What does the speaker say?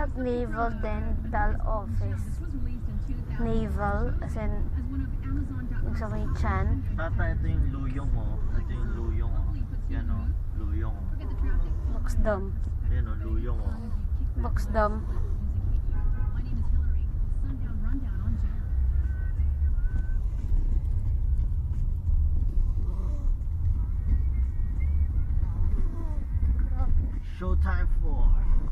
about Naval Dental Office. Naval, as in, yung sa may chan. Tata, ito yung luyong oh. Ito yung luyong oh. Yan oh, luyong oh. Boxdom. Ayan oh, luyong oh. Boxdom. Showtime 4.